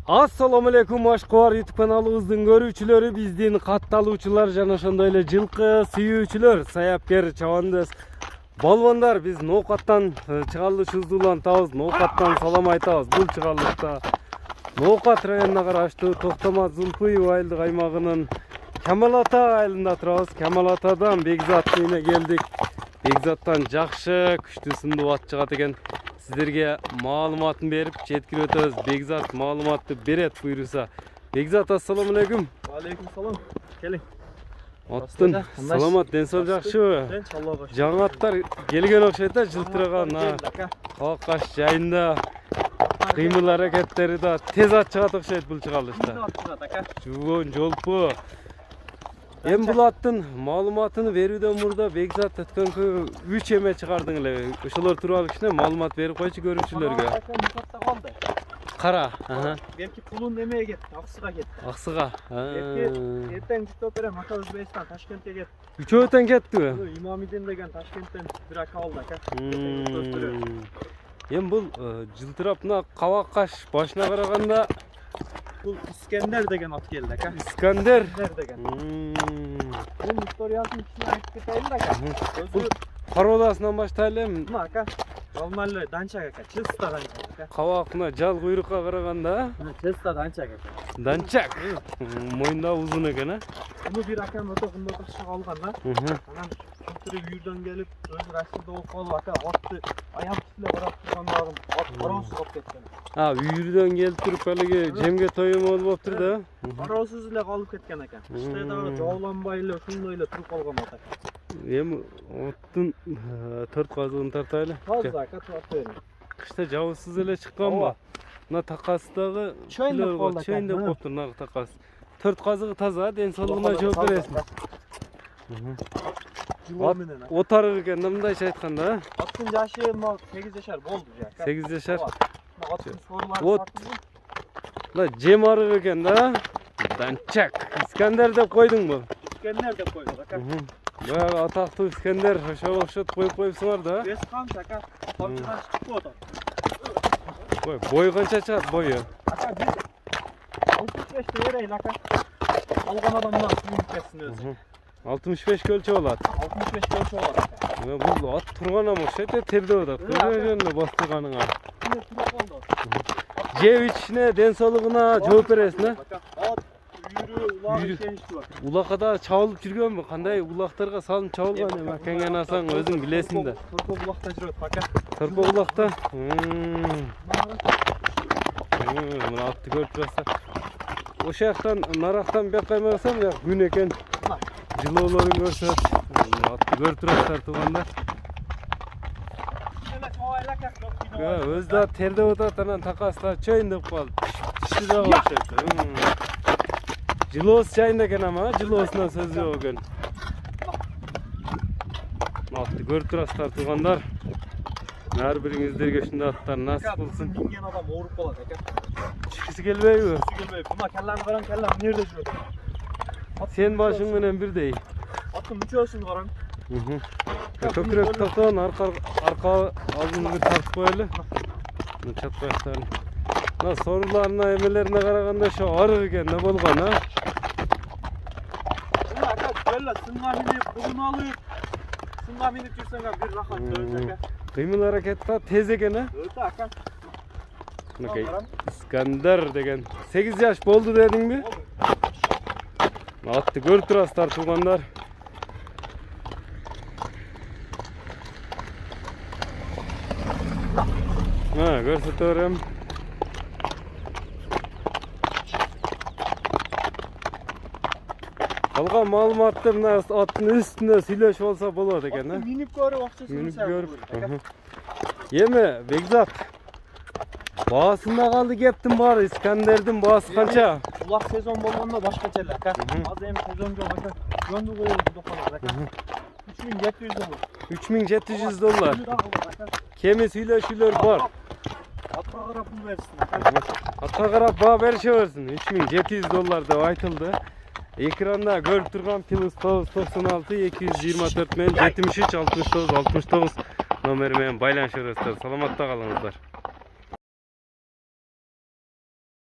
Assalamu alaikum Aşkıvar YouTube kanalımızın görүүчүлөрү, биздин катталуучулар жана ошондой эле жылкы сүйүүчүлөр, саяпкер, чабандыз, балбандар. Биз ноокаттан чыгарылыш узулантабыз, ноокаттан салам айтабыз. Бул чыгарылышта Ноокат районуна караштуу Токтомат Зулпуев айылдык аймагынын Камал Ата айылында турабыз. Камал Атадан Бекзат үйүнө келдик. Бекзаттан жакшы күчтүү сындуу ат чыгат экен. Sizlerge malumatını berip жеткирип өтөбүз. Бекзат маалыматты берет буйруса. Бекзат, ассаламу алейкум. Алейкум салам. Келиң. Аттын саламат, ден сау жакшыбы? Жаңы аттар келген окшойт да, жылтыраган. Калкаш жайында кыймыл аракеттери да тез ат чыгат окшойт бул чыгарылышта. Жугон, жолпу. Эми бул аттын маалыматыны берүүдөн мурда Бекзат өткөнкү 3 эме чыгардың эле. Ошолор тууралуу кичине маалымат берип койчу көрүүчүлөргө. Кара. Берки пулун эмеге кетти, Аксыга кетти. Аксыга. Эртең жүктөп берем, Ата Өзбекстан, Ташкентке кетти. Үчөөтөн кеттиби? Имамиден деген Ташкенттен бир ака алды ака. Эми бул жылтырап мына кабаккаш башына караганда Бул İskender деген ат келди ака. İskender деген. Бул историясын кичине айтып кетейин да ака. Бул Карбадасынан баштайлы эми. Мына ака. Нормальный данчак ака, чисто данчак ака. Кабакына жал куйрукка караганда, Чисто данчак ака. Данчак. Мойнда узун экен, а? Бул бир акам өтө кымбат акча алган да. Анан көтөрүп үйүрдөн келип, өзү Россияда окуп алып ака, атты аяк үстүнө карап тургандагым ат кароосуз болуп кеткен. Үйүрдөн келип туруп эле жемге тоюм болуптур да. Кароосуз эле калып кеткен экен. Кышта дагы жооланбай эле ушундай эле туруп калган ат. Эми оттун 4 казыгын тартайлы. Таза ака, тартып берем. Кышта жабысыз эле чыкканбы? Мына такасыдагы чөйндөп болду. Чөйндөп болуптур нагы такас. 4 казыгы таза, ден соолугуна жооп бересиң. Отарыр экен, мындайча айтканда. Аттын жашы 8 жашар болду жака. 8 жашар. Аттын сорлары. Мына жем арык экен да. Данчак. İskender деп койдуңбу? İskender деп койдук ака. Баягы атактуу İskender ошого окшоп коюпсуңар да. Бес канча, топчудан чыгып атат. Ой, бою канча чыгат бою? Ака, бир 65 берейин ака. Алган адамдан сүйүнүп кетсин өзү. 65 көлчө болот. 65 көлчө болот. Бул ат турган окшойт, тердеп атат. Көзөөнө бастырганыңа. Жеп ичине, ден соолугуна жооп бересиң, а? Ат үйрү, улак ишеничти бар. Улакада чабылып жүргөнбү? Кандай улактарга салынып чабылган эми акеңен асаң өзүң билесиң да. Торпо улакта жүрөт ака. Торпо улакта? Мына атты көрүп турасың. Ошол жактан нарактан бияк каймасам, бияк күн экен. Жылоолорун көрсөт. Атты көрүп турасыздар туугандар. Өзү да тердеп атат, анан такасына чөйндөп калды. Тиши да окшойт. Жылоос жайында экен ама, жылоосунан сөз жок экен. Атты көрүп турасыздар туугандар. Ар бириңиздерге ушундай аттар насип болсун. Минген адам ооруп калат ака. Чикиси келбейби? Мына келлени караң, келлем эмнерде жүрөт? Сен башың менен бирдей. Аттын мүчөсүн караң. Көкүрөк токтон арка алдын бир тартып коелу. Чатпактарын. Мына соруларына, эмелерине караганда ошо арык экен, не болгон, а? Мына ака, келе сынга минип, бугун алып, сынга минип жүрсөң бир рахат өзү ака. Кыймыл аракет да тез экен, а? Өтө ака. Мынакей İskender деген 8 жаш болду дедиңби? Атты көрүп турасыздар туугандар. Көрсөтө берем. Калган маалыматты мына аттын үстүнө сүйлөшүп алса болот экен, а? Минип көрүп акчасын Минип көрүп. Эми Бекзат, баасында калды кептин баары. İskenderдин баасы канча? Улак сезон болгондо башкача эле ака. Азыр эми сезон жок ака. Жөндү коюлду доканга ака. $3700. $3700. Кеми сүйлөшүүлөр бар. Atqa qarab pul versin. Atqa qarab baha berişeversin. 3700 dolar dep aytıldı. Ekranda görüp turgan plus 996 224 men 73 69 69 nomeri менен байланышып бересиздер. Саламатта калыңыздар.